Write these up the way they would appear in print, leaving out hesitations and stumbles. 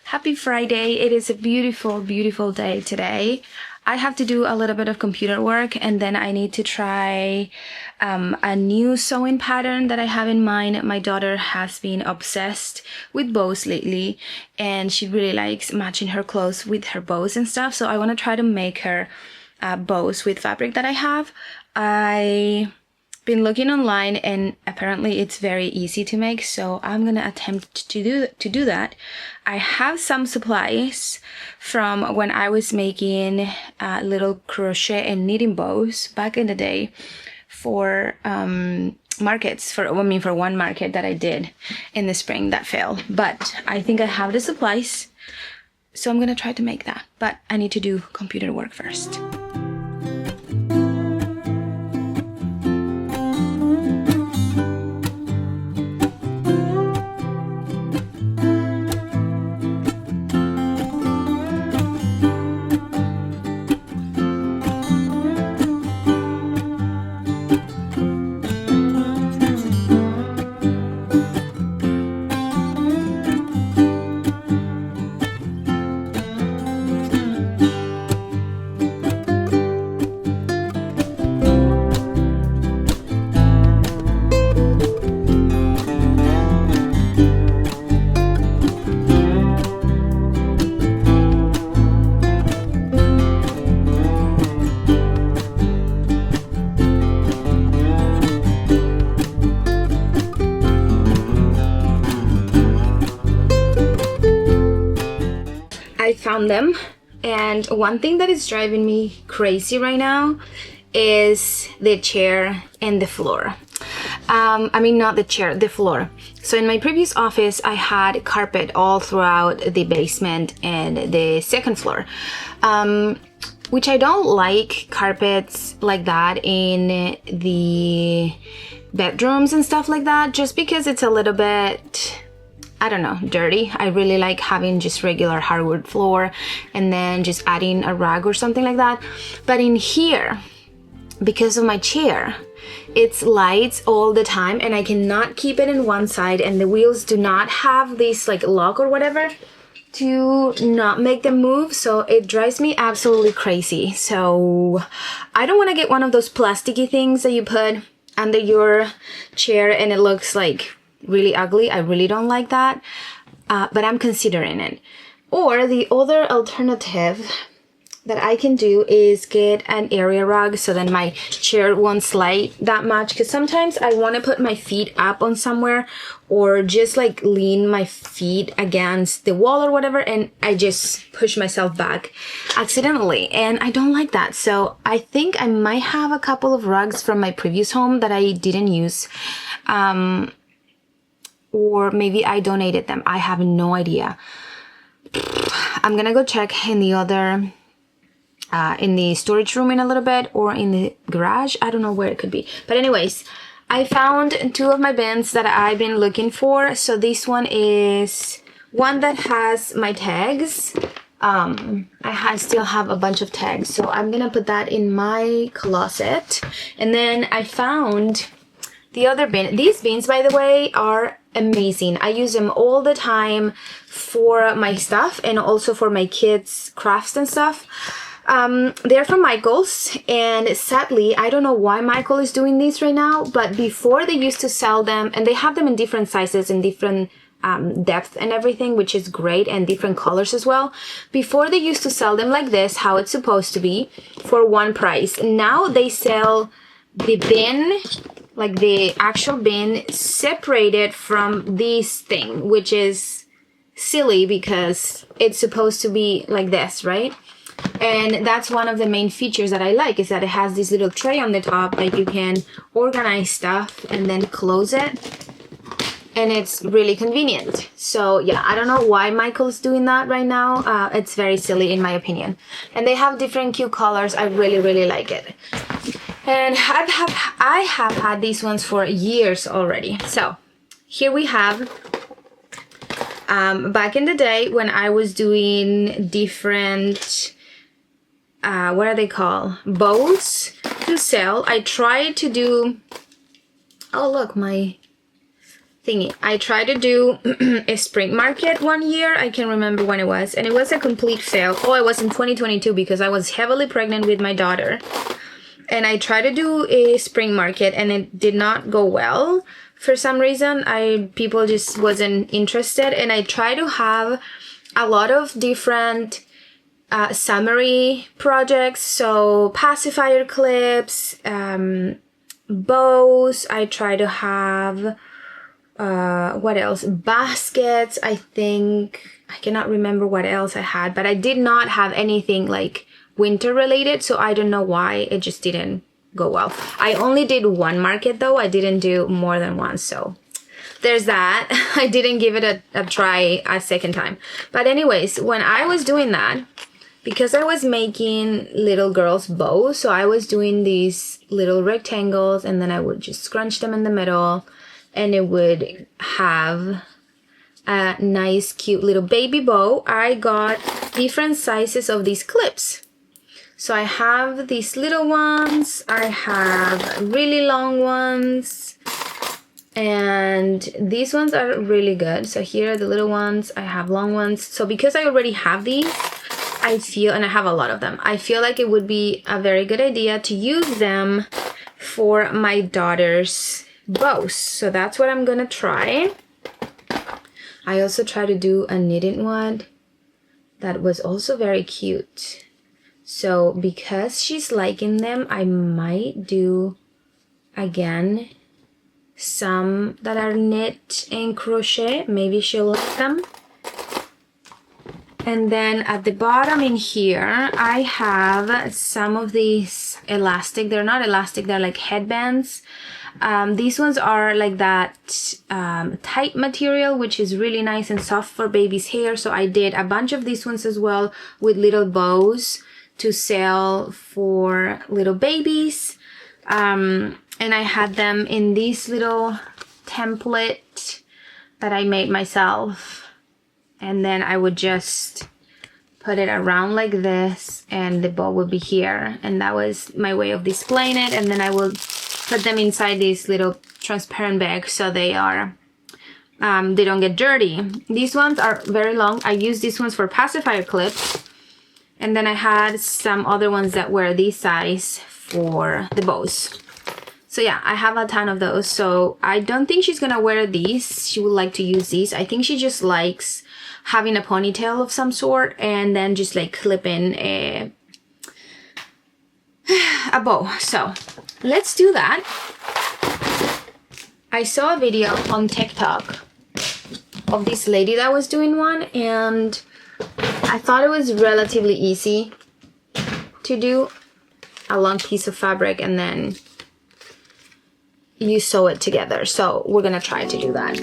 Happy Friday. It is a beautiful, beautiful day today. I have to do a little bit of computer work and then I need to try a new sewing pattern that I have in mind. My daughter has been obsessed with bows lately and she really likes matching her clothes with her bows and stuff. So I want to try to make her bows with fabric that I have. I've been looking online and apparently it's very easy to make, so I'm gonna attempt to do that. I have some supplies from when I was making little crochet and knitting bows back in the day for markets, for one market that I did in the spring that failed. But I think I have the supplies, so I'm gonna try to make that. But I need to do computer work first. I found them, and one thing that is driving me crazy right now is the chair and the floor. I mean, not the chair, the floor. So in my previous office, I had carpet all throughout the basement and the second floor, which I don't like carpets like that in the bedrooms and stuff like that, just because it's a little bit, I don't know, dirty. I really like having just regular hardwood floor and then just adding a rug or something like that. But in here, because of my chair, it's lights all the time and I cannot keep it in one side, and the wheels do not have this like lock or whatever to not make them move, so it drives me absolutely crazy. So I don't want to get one of those plasticky things that you put under your chair and it looks like really ugly. I really don't like that, but I'm considering it. Or the other alternative that I can do is get an area rug, so then my chair won't slide that much, because sometimes I want to put my feet up on somewhere or just like lean my feet against the wall or whatever, and I just push myself back accidentally, and I don't like that. So I think I might have a couple of rugs from my previous home that I didn't use, or maybe I donated them. I have no idea. I'm gonna go check in the other, in the storage room in a little bit, or in the garage. I don't know where it could be. But anyways, I found two of my bins that I've been looking for. So this one is one that has my tags. I still have a bunch of tags, so I'm gonna put that in my closet. And then I found the other bin. These bins, by the way, are amazing. I use them all the time for my stuff and also for my kids' crafts and stuff. They're from Michael's, and sadly, I don't know why Michael is doing this right now, but before they used to sell them, and they have them in different sizes and different depth and everything, which is great, and different colors as well. Before they used to sell them like this, how it's supposed to be, for one price. Now they sell the bin, like the actual bin, separated from this thing, which is silly because it's supposed to be like this, right? And that's one of the main features that I like, is that it has this little tray on the top that you can organize stuff and then close it, and it's really convenient. So yeah, I don't know why Michael's doing that right now. It's very silly in my opinion. And they have different cute colors. I really, really like it. And I have had these ones for years already. So here we have, back in the day when I was doing different, what are they called? Bows to sell. I tried to do, oh look, my thingy. I tried to do a spring market one year. I can't remember when it was, and it was a complete fail. Oh, it was in 2022 because I was heavily pregnant with my daughter. And I tried to do a spring market and it did not go well. For some reason, people just wasn't interested. And I tried to have a lot of different summary projects. So pacifier clips, bows. I try to have, what else? Baskets, I think. I cannot remember what else I had, but I did not have anything like winter related, so I don't know why it just didn't go well. I only did one market though. I didn't do more than one, so there's that. I didn't give it a try a second time. But anyways, when I was doing that, because I was making little girls bows, so I was doing these little rectangles and then I would just scrunch them in the middle and it would have a nice cute little baby bow. I got different sizes of these clips. So I have these little ones, I have really long ones, and these ones are really good. So here are the little ones, I have long ones. So because I already have these, I feel, and I have a lot of them, I feel like it would be a very good idea to use them for my daughter's bows. So that's what I'm gonna try. I also tried to do a knitted one that was also very cute. So because she's liking them, I might do, again, some that are knit and crochet. Maybe she'll like them. And then at the bottom in here, I have some of these elastic. They're not elastic, they're like headbands. These ones are like that tight material, which is really nice and soft for baby's hair. So I did a bunch of these ones as well with little bows to sell for little babies. And I had them in this little template that I made myself. And then I would just put it around like this and the bow would be here. And that was my way of displaying it. And then I will put them inside these little transparent bags so they are, they don't get dirty. These ones are very long. I use these ones for pacifier clips. And then I had some other ones that were this size for the bows. So yeah, I have a ton of those. So I don't think she's gonna wear these. She would like to use these. I think she just likes having a ponytail of some sort and then just like clip in a bow. So let's do that. I saw a video on TikTok of this lady that was doing one and I thought it was relatively easy to do. A long piece of fabric and then you sew it together. So we're gonna try to do that.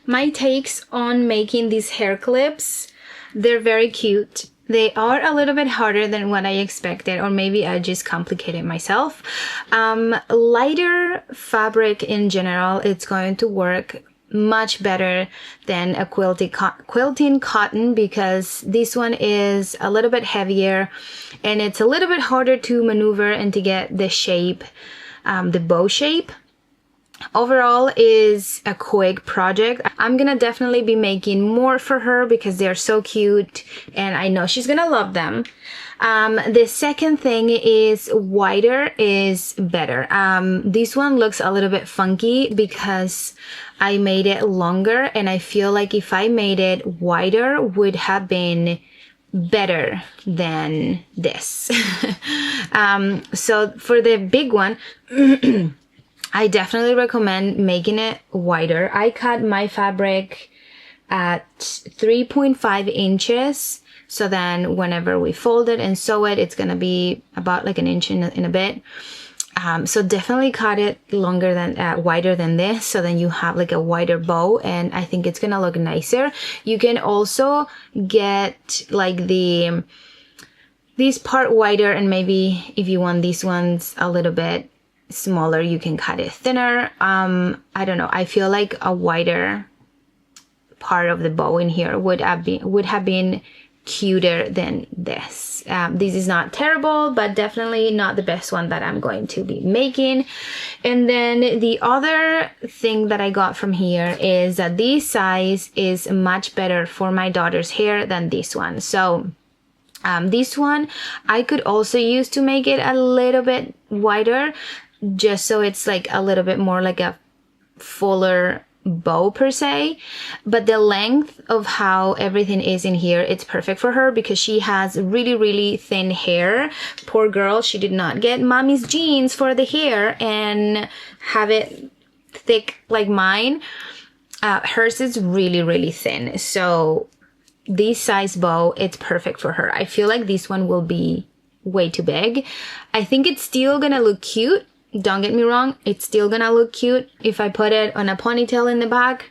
My takes on making these hair clips, they're very cute. They are a little bit harder than what I expected, or maybe I just complicated myself. Lighter fabric in general, it's going to work much better than a quilting cotton, because this one is a little bit heavier and it's a little bit harder to maneuver and to get the shape, the bow shape. Overall is a quick project. I'm gonna definitely be making more for her because they're so cute and I know she's gonna love them. The second thing is wider is better. This one looks a little bit funky because I made it longer, and I feel like if I made it wider would have been better than this. So for the big one, I definitely recommend making it wider. I cut my fabric at 3.5 inches. So then whenever we fold it and sew it, it's gonna be about like an inch in a bit. So definitely cut it longer than, wider than this. So then you have like a wider bow, and I think it's gonna look nicer. You can also get like this part wider, and maybe if you want these ones a little bit smaller, you can cut it thinner. I don't know, I feel like a wider part of the bow in here would have been cuter than this. This is not terrible, but definitely not the best one that I'm going to be making. And then the other thing that I got from here is that this size is much better for my daughter's hair than this one. So this one I could also use to make it a little bit wider, just so it's like a little bit more like a fuller bow per se, but the length of how everything is in here, it's perfect for her because she has really thin hair. Poor girl, she did not get mommy's jeans for the hair and have it thick like mine. Hers is really thin, so this size bow, it's perfect for her. I feel like this one will be way too big. I think it's still gonna look cute. Don't get me wrong, it's still gonna look cute if I put it on a ponytail in the back,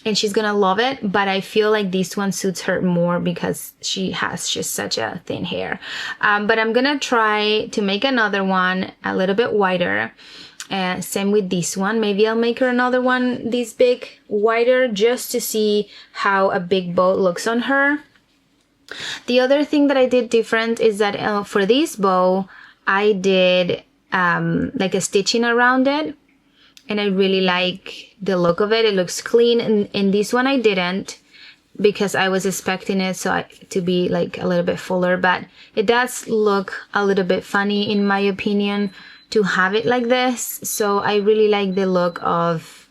and she's gonna love it, but I feel like this one suits her more because she has just such a thin hair. But I'm gonna try to make another one a little bit wider. Same with this one. Maybe I'll make her another one this big, wider, just to see how a big bow looks on her. The other thing that I did different is that for this bow, I did like a stitching around it, and I really like the look of it. It looks clean, and in this one I didn't, because I was expecting it to be like a little bit fuller, but it does look a little bit funny in my opinion to have it like this. So I really like the look of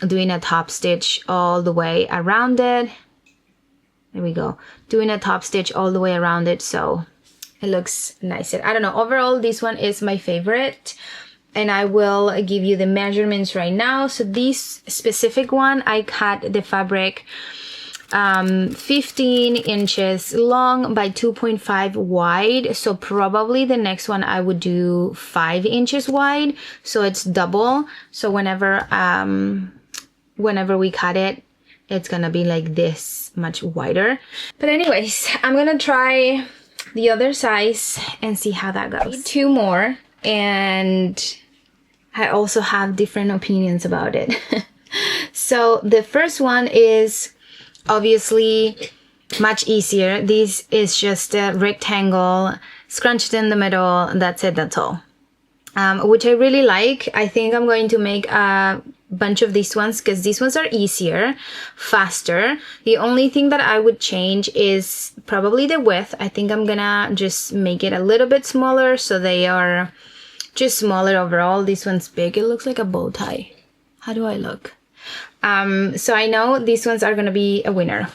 doing a top stitch all the way around it. There we go, doing a top stitch all the way around it, so it looks nicer. I don't know, overall this one is my favorite, and I will give you the measurements right now. So this specific one, I cut the fabric 15 inches long by 2.5 wide, so probably the next one I would do 5 inches wide, so it's double. So whenever we cut it, it's gonna be like this much wider. But anyways, I'm gonna try the other size and see how that goes. Two more, and I also have different opinions about it. So the first one is obviously much easier. This is just a rectangle scrunched in the middle. That's it, that's all. Which I really like. I think I'm going to make a bunch of these ones because these ones are easier, faster. The only thing that I would change is probably the width. I think I'm gonna just make it a little bit smaller so they are just smaller overall. This one's big. It looks like a bow tie. How do I look? So I know these ones are gonna be a winner.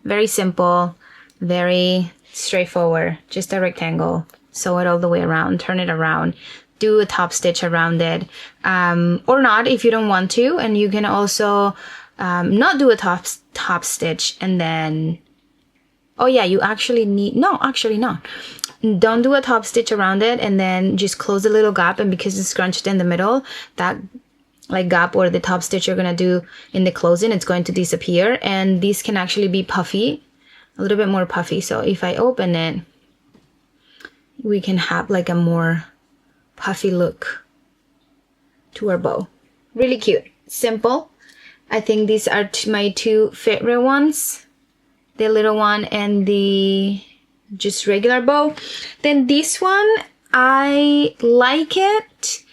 Very simple, very straightforward. Just a rectangle. Sew it all the way around, turn it around, do a top stitch around it, or not if you don't want to, and you can also not do a top stitch and then, oh yeah, you actually need, no, actually not. Don't do a top stitch around it and then just close the little gap, and because it's scrunched in the middle, that like gap or the top stitch you're gonna do in the closing, it's going to disappear, and these can actually be puffy, a little bit more puffy. So if I open it, we can have like a more puffy look to our bow. Really cute, simple, I think these are my two favorite ones, the little one and the just regular bow. Then this one, I like it.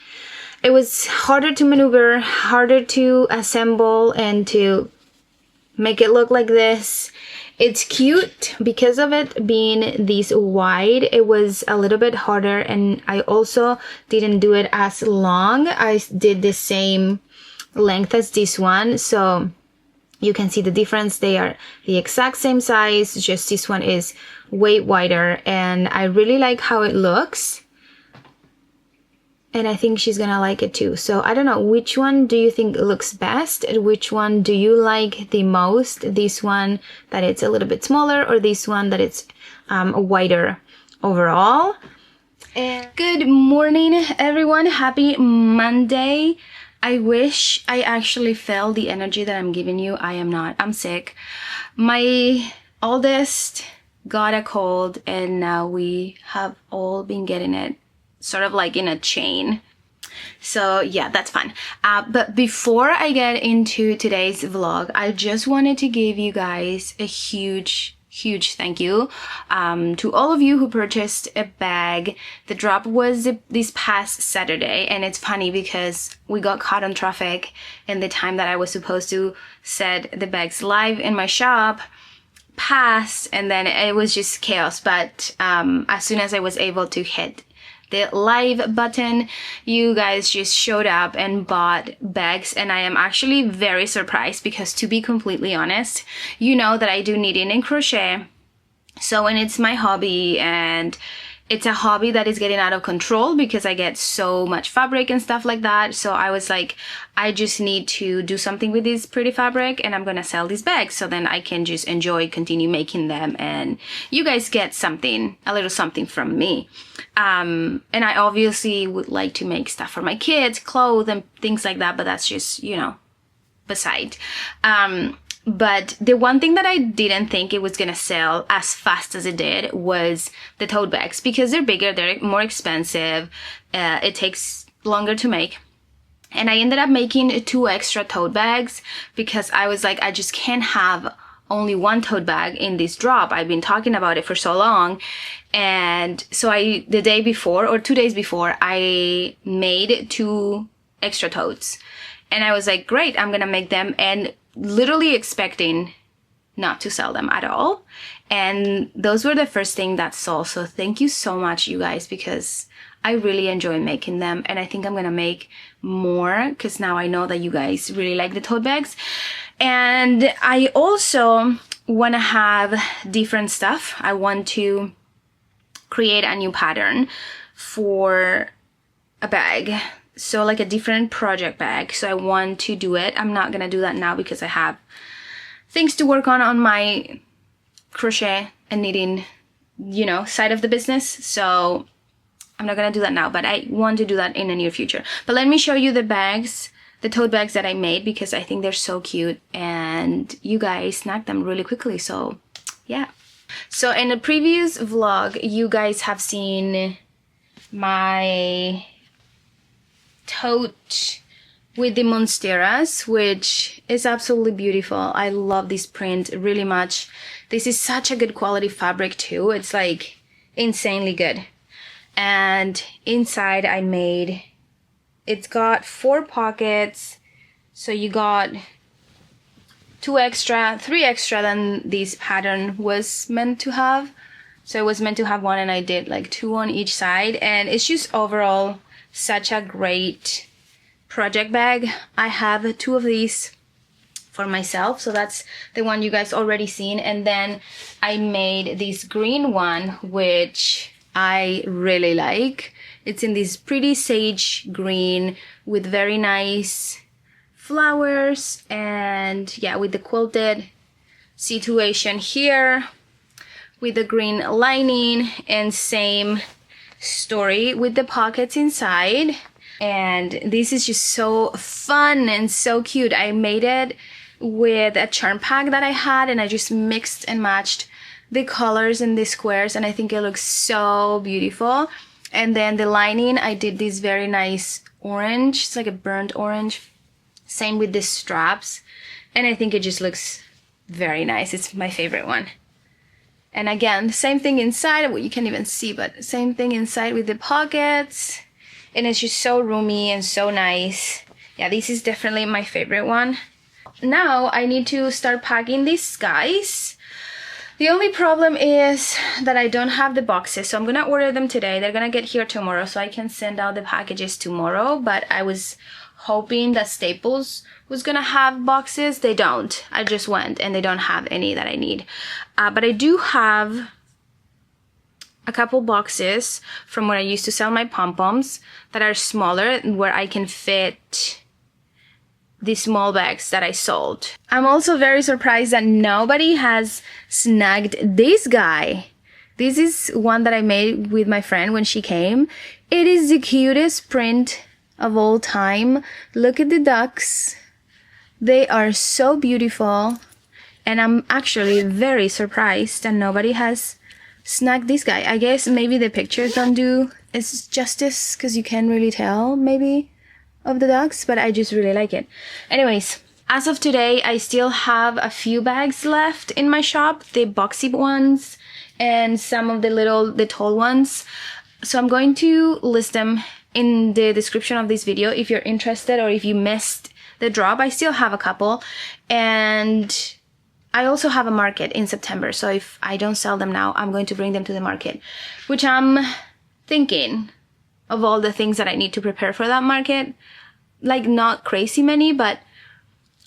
It was harder to maneuver, harder to assemble and to make it look like this. It's cute because of it being this wide. It was a little bit harder, and I also didn't do it as long. I did the same length as this one, so you can see the difference. They are the exact same size, just this one is way wider, and I really like how it looks. And I think she's gonna like it too. So I don't know, which one do you think looks best? And which one do you like the most? This one that it's a little bit smaller, or this one that it's wider overall? And good morning, everyone. Happy Monday. I wish I actually felt the energy that I'm giving you. I am not. I'm sick. My oldest got a cold, and now we have all been getting it, sort of like in a chain. So yeah, that's fun. But before I get into today's vlog, I just wanted to give you guys a huge thank you to all of you who purchased a bag. The drop was this past Saturday, and it's funny because we got caught on traffic, and the time that I was supposed to set the bags live in my shop passed, and then it was just chaos. But as soon as I was able to hit the live button, you guys just showed up and bought bags, and I am actually very surprised because, to be completely honest, you know that I do knitting and crochet. So when it's my hobby, and it's a hobby that is getting out of control because I get so much fabric and stuff like that. So I was like, I just need to do something with this pretty fabric, and I'm gonna sell these bags so then I can just continue making them, and you guys get something, a little something from me. And I obviously would like to make stuff for my kids, clothes and things like that, but that's just, you know, beside. But the one thing that I didn't think it was gonna sell as fast as it did was the tote bags, because they're bigger, they're more expensive, it takes longer to make. And I ended up making 2 extra tote bags because I was like, I just can't have only one tote bag in this drop. I've been talking about it for so long. And so the day before, or 2 days before, I made 2 extra totes. And I was like, great, I'm gonna make them, and literally expecting not to sell them at all. And those were the first thing that sold. So thank you so much, you guys, because I really enjoy making them, and I think I'm gonna make more because now I know that you guys really like the tote bags. And I also want to have different stuff. I want to create a new pattern for a bag, so like a different project bag. So I want to do it. I'm not gonna do that now because I have things to work on my crochet and knitting, you know, side of the business. So I'm not gonna do that now, but I want to do that in the near future. But let me show you the bags, the tote bags that I made, because I think they're so cute and you guys snagged them really quickly. So yeah. So in the previous vlog, you guys have seen my tote with the monsteras, which is absolutely beautiful. I love this print really much. This is such a good quality fabric too. It's like insanely good. And inside I made, it's got 4 pockets, so you got 3 extra than this pattern was meant to have. So it was meant to have 1, and I did like 2 on each side, and it's just overall such a great project bag. I have 2 of these for myself, so that's the one you guys already seen. And then I made this green one, which I really like. It's in this pretty sage green with very nice flowers, and yeah, with the quilted situation here with the green lining, and same story with the pockets inside. And this is just so fun and so cute. I made it with a charm pack that I had, and I just mixed and matched the colors in the squares, and I think it looks so beautiful. And then the lining, I did this very nice orange. It's like a burnt orange. Same with the straps. And I think it just looks very nice. It's my favorite one. And again, same thing inside. Well, you can't even see, but same thing inside with the pockets. And it's just so roomy and so nice. Yeah, this is definitely my favorite one. Now I need to start packing these guys. The only problem is that I don't have the boxes, so I'm gonna order them today. They're gonna get here tomorrow, so I can send out the packages tomorrow, but I was hoping that Staples was gonna have boxes. They don't. I just went and they don't have any that I need. But I do have a couple boxes from where I used to sell my pom-poms that are smaller, where I can fit the small bags that I sold. I'm also very surprised that nobody has snagged this guy. This is one that I made with my friend when she came. It is the cutest print of all time. Look at the ducks. They are so beautiful. And I'm actually very surprised that nobody has snagged this guy. I guess maybe the pictures don't do it justice because you can't really tell maybe of the ducks, but I just really like it. Anyways, as of today, I still have a few bags left in my shop, the boxy ones and some of the tall ones. So I'm going to list them in the description of this video if you're interested, or if you missed the drop. I still have a couple, and I also have a market in September. So if I don't sell them now, I'm going to bring them to the market, which I'm thinking of all the things that I need to prepare for that market. Like, not crazy many, but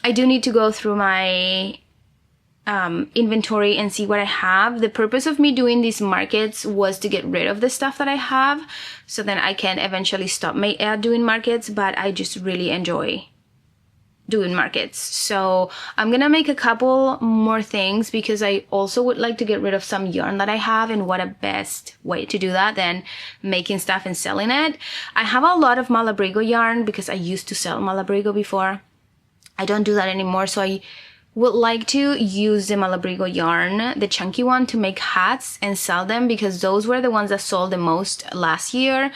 I do need to go through my inventory and see what I have. The purpose of me doing these markets was to get rid of the stuff that I have, so then I can eventually stop doing markets, but I just really enjoy doing markets. So I'm gonna make a couple more things because I also would like to get rid of some yarn that I have, and what a best way to do that than making stuff and selling it. I have a lot of Malabrigo yarn because I used to sell Malabrigo before. I don't do that anymore, so I would like to use the Malabrigo yarn, the chunky one, to make hats and sell them, because those were the ones that sold the most last year.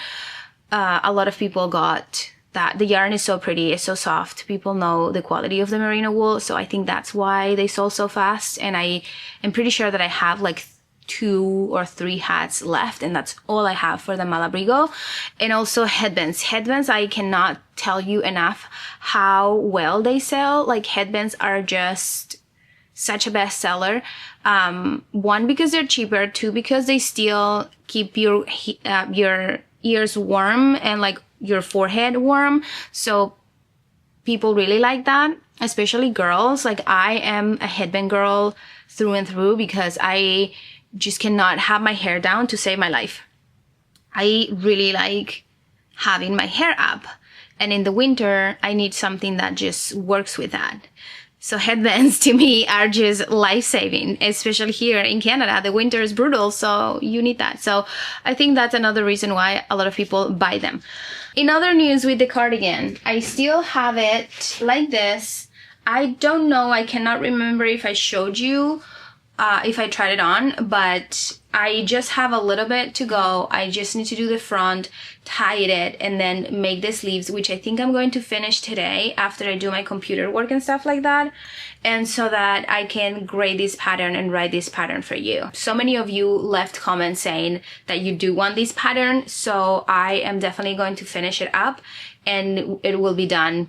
A lot of people got that. The yarn is so pretty, it's so soft. People know the quality of the merino wool, so I think that's why they sold so fast. And I am pretty sure that I have like 2 or 3 hats left, and that's all I have for the Malabrigo. And also headbands. Headbands, I cannot tell you enough how well they sell. Like, headbands are just such a bestseller. 1, because they're cheaper. 2, because they still keep your ears warm and like your forehead warm. So people really like that, especially girls. Like, I am a headband girl through and through because I just cannot have my hair down to save my life. I really like having my hair up, and in the winter I need something that just works with that. So headbands to me are just life-saving, especially here in Canada. The winter is brutal, so you need that. So I think that's another reason why a lot of people buy them. In other news with the cardigan, I still have it like this. I don't know, I cannot remember if I showed you if I tried it on, but I just have a little bit to go. I just need to do the front, tie it, and then make the sleeves, which I think I'm going to finish today after I do my computer work and stuff like that, and so that I can grade this pattern and write this pattern for you. So many of you left comments saying that you do want this pattern, so I am definitely going to finish it up, and it will be done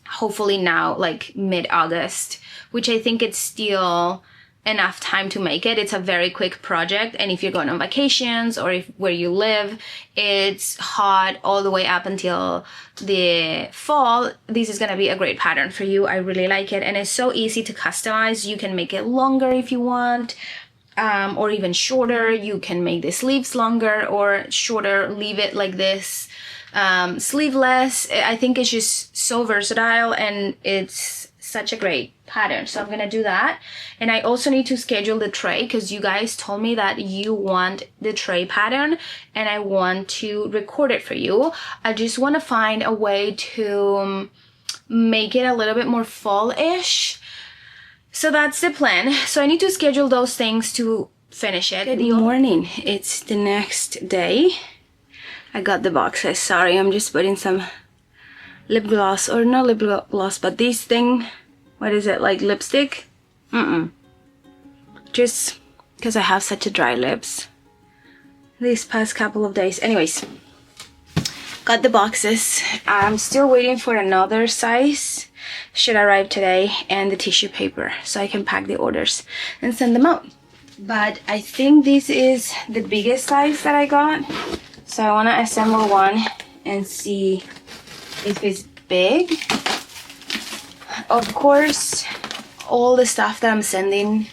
hopefully now, like mid-August, which I think it's still enough time to make it. It's a very quick project, and if you're going on vacations, or if where you live it's hot all the way up until the fall, this is gonna be a great pattern for you. I really like it, and it's so easy to customize. You can make it longer if you want, or even shorter. You can make the sleeves longer or shorter, leave it like this, sleeveless. I think it's just so versatile, and it's such a great pattern. So I'm gonna do that. And I also need to schedule the tray, because you guys told me that you want the tray pattern and I want to record it for you. I just want to find a way to make it a little bit more fall-ish. So that's the plan. So I need to schedule those things to finish it. Good morning, it's the next day. I got the boxes. Sorry, I'm just putting some lip gloss, or not lip gloss, but this thing, what is it, like lipstick? Just because I have such a dry lips these past couple of days. Anyways, got the boxes. I'm still waiting for another size, should arrive today, and the tissue paper so I can pack the orders and send them out. But I think this is the biggest size that I got, so I want to assemble one and see if it's big. Of course, all the stuff that I'm sending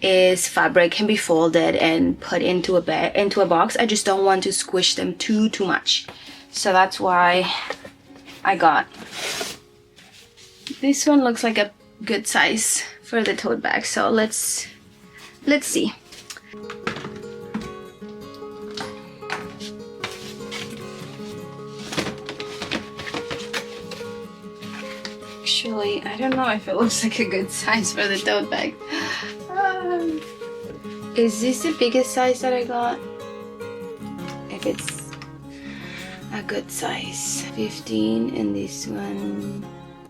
is fabric, can be folded and put into a bag, into a box. I just don't want to squish them too much, so that's why I got this one. Looks like a good size for the tote bag, so let's see. Actually, I don't know if it looks like a good size for the tote bag. Is this the biggest size that I got? If it's a good size, 15, and this one,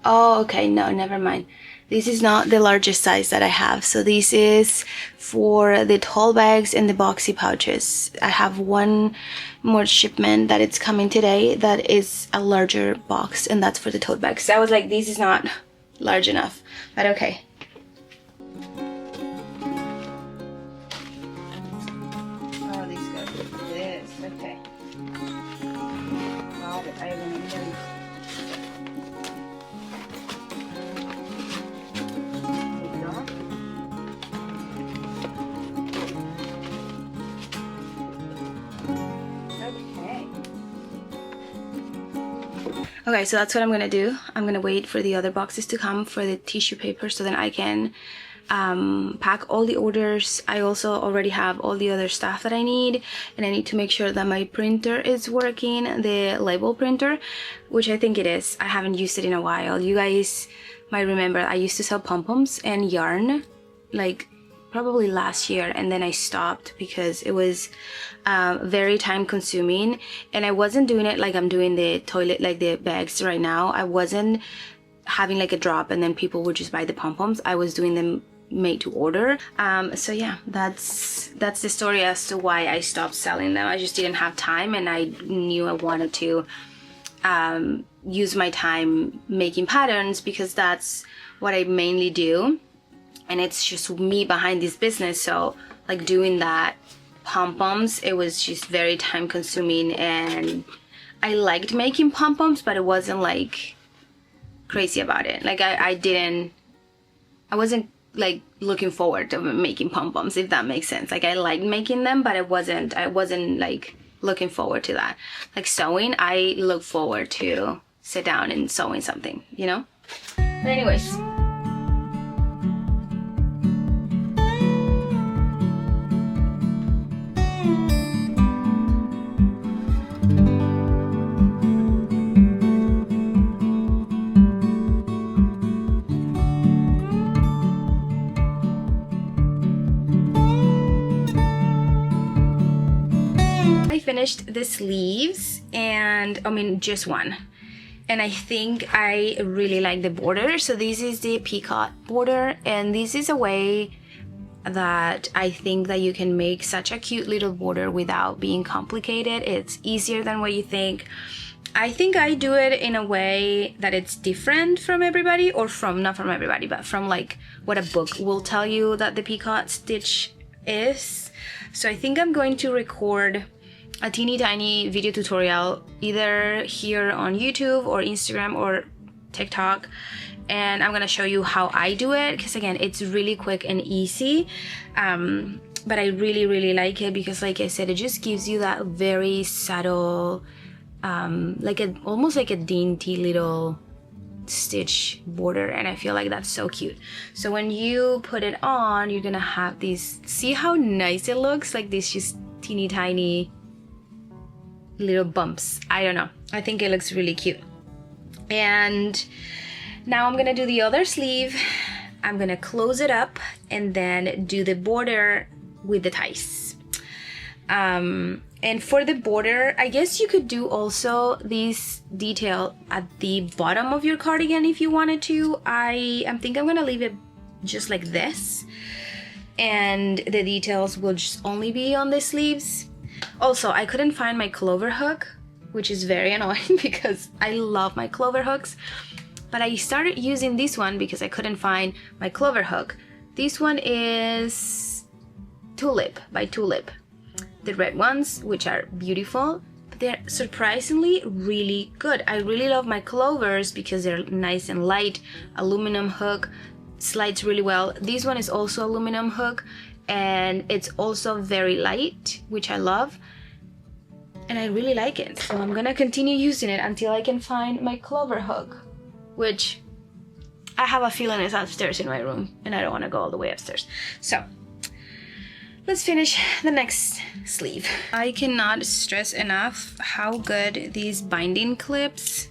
oh okay, no, never mind. This is not the largest size that I have, so this is for the tall bags and the boxy pouches. I have one more shipment that it's coming today that is a larger box, and that's for the tote bags. So I was like, this is not large enough, but okay. Oh, these guys look like this. Okay. Wow, I don't even. Okay, so that's what I'm gonna do. I'm gonna wait for the other boxes to come for the tissue paper, so then I can pack all the orders. I also already have all the other stuff that I need, and I need to make sure that my printer is working, the label printer, which I think it is. I haven't used it in a while. You guys might remember I used to sell pom-poms and yarn like probably last year, and then I stopped because it was very time consuming, and I wasn't doing it like I'm doing the toilet, like the bags right now. I wasn't having like a drop and then people would just buy the pom-poms. I was doing them made to order. So yeah, that's the story as to why I stopped selling them. I just didn't have time, and I knew I wanted to use my time making patterns, because that's what I mainly do, and it's just me behind this business. So like doing that pom-poms, it was just very time consuming, and I liked making pom-poms, but it wasn't like crazy about it. Like I wasn't like looking forward to making pom-poms, if that makes sense. Like I liked making them, but I wasn't like looking forward to that. Like sewing, I look forward to sit down and sewing something, you know? But anyways, finished the sleeves, and I mean just one, and I think I really like the border. So this is the peacock border, and this is a way that I think that you can make such a cute little border without being complicated. It's easier than what you think. I think I do it in a way that it's different from everybody, or from, not from everybody, but from like what a book will tell you that the peacock stitch is. So I think I'm going to record a teeny tiny video tutorial either here on YouTube or Instagram or TikTok, and I'm gonna show you how I do it, because again, it's really quick and easy, but I really like it because, like I said, it just gives you that very subtle, almost like a dainty little stitch border, and I feel like that's so cute. So when you put it on, you're gonna have these, see how nice it looks, like this just teeny tiny little bumps. I don't know, I think it looks really cute. And now I'm gonna do the other sleeve. I'm gonna close it up and then do the border with the ties. And And for the border, I guess you could do also this detail at the bottom of your cardigan if you wanted to. I think I'm gonna leave it just like this, and the details will just only be on the sleeves. Also, I couldn't find my clover hook, which is very annoying because I love my clover hooks, but I started using this one because I couldn't find my clover hook. This one is Tulip by Tulip. The red ones, which are beautiful, but they're surprisingly really good. I really love my clovers because they're nice and light. Aluminum hook, slides really well. This one is also aluminum hook, and it's also very light, which I love, and I really like it. So I'm gonna continue using it until I can find my clover hook, which I have a feeling is upstairs in my room, and I don't want to go all the way upstairs. So let's finish the next sleeve. I cannot stress enough how good these binding clips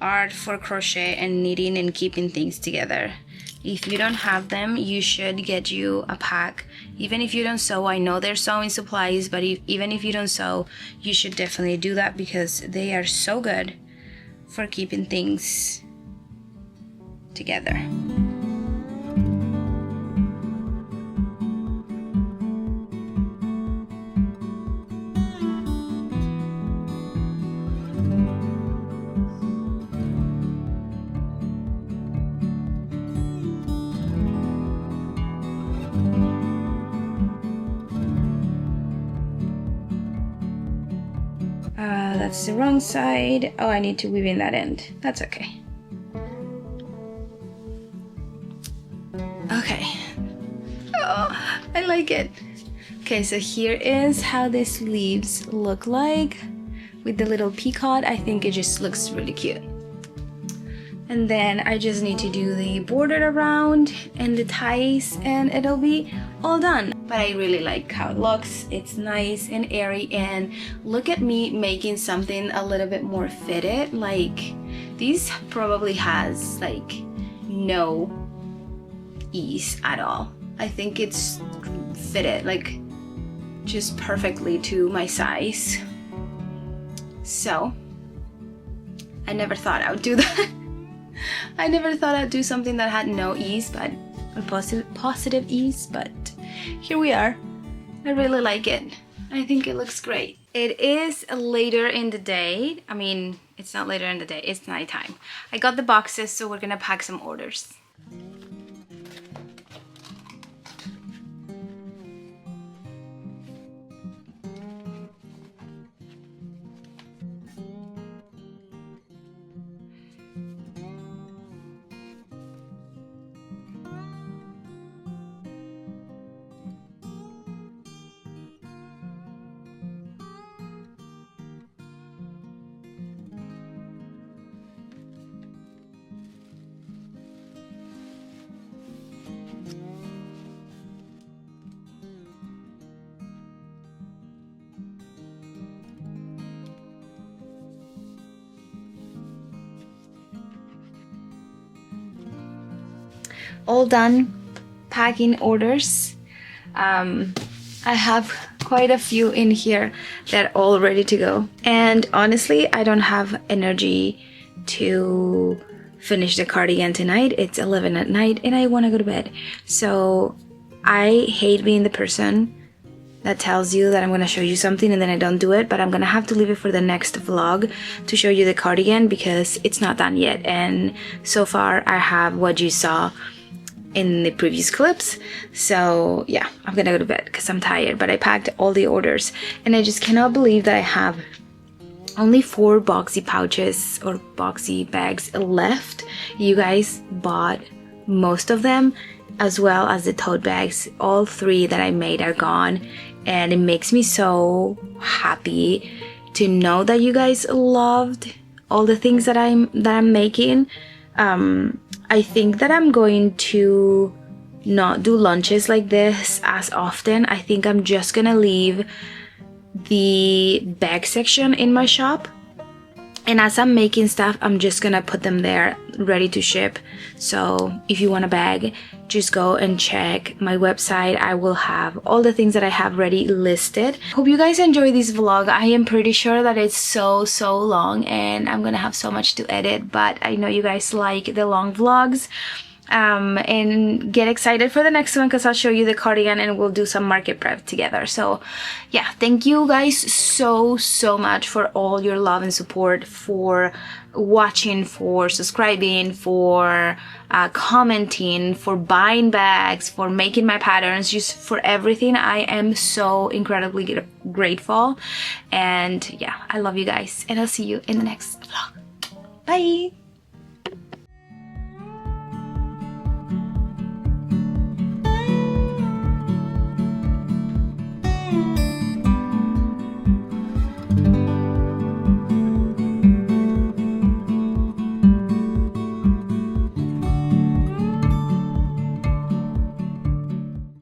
are for crochet and knitting and keeping things together. If you don't have them, you should get you a pack. Even if you don't sew, I know there's sewing supplies, but even if you don't sew, you should definitely do that because they are so good for keeping things together. That's the wrong side. Oh, I need to weave in that end. That's okay. Okay. Oh, I like it. Okay, so here is how the sleeves look like with the little peacock. I think it just looks really cute. And then I just need to do the border around and the ties, and it'll be all done. But I really like how it looks. It's nice and airy, and look at me making something a little bit more fitted. Like, this probably has like no ease at all. I think it's fitted like just perfectly to my size. So I never thought I would do that. I never thought I'd do something that had no ease, but a positive ease, but here we are. I really like it. I think it looks great. It is later in the day. I mean, it's not later in the day, it's nighttime. I got the boxes, so we're gonna pack some orders. All done packing orders. I have quite a few in here that are all ready to go, and honestly I don't have energy to finish the cardigan tonight. It's 11 at night and I want to go to bed. So I hate being the person that tells you that I'm gonna show you something and then I don't do it, but I'm gonna have to leave it for the next vlog to show you the cardigan because it's not done yet, and so far I have what you saw in the previous clips. So yeah, I'm gonna go to bed because I'm tired, but I packed all the orders and I just cannot believe that I have only 4 boxy pouches or boxy bags left. You guys bought most of them, as well as the tote bags. All 3 that I made are gone, and it makes me so happy to know that you guys loved all the things that I'm making. I think that I'm going to not do lunches like this as often. I think I'm just gonna leave the bag section in my shop And as I'm making stuff, I'm just gonna put them there ready to ship. So if you want a bag, just go and check my website. I will have all the things that I have ready listed. Hope you guys enjoy this vlog. I am pretty sure that it's so long and I'm gonna have so much to edit, but I know you guys like the long vlogs. And get excited for the next one because I'll show you the cardigan and we'll do some market prep together. So yeah, thank you guys so much for all your love and support, for watching, for subscribing, for commenting, for buying bags, for making my patterns, just for everything. I am so incredibly grateful, and yeah, I love you guys, and I'll see you in the next vlog. Bye.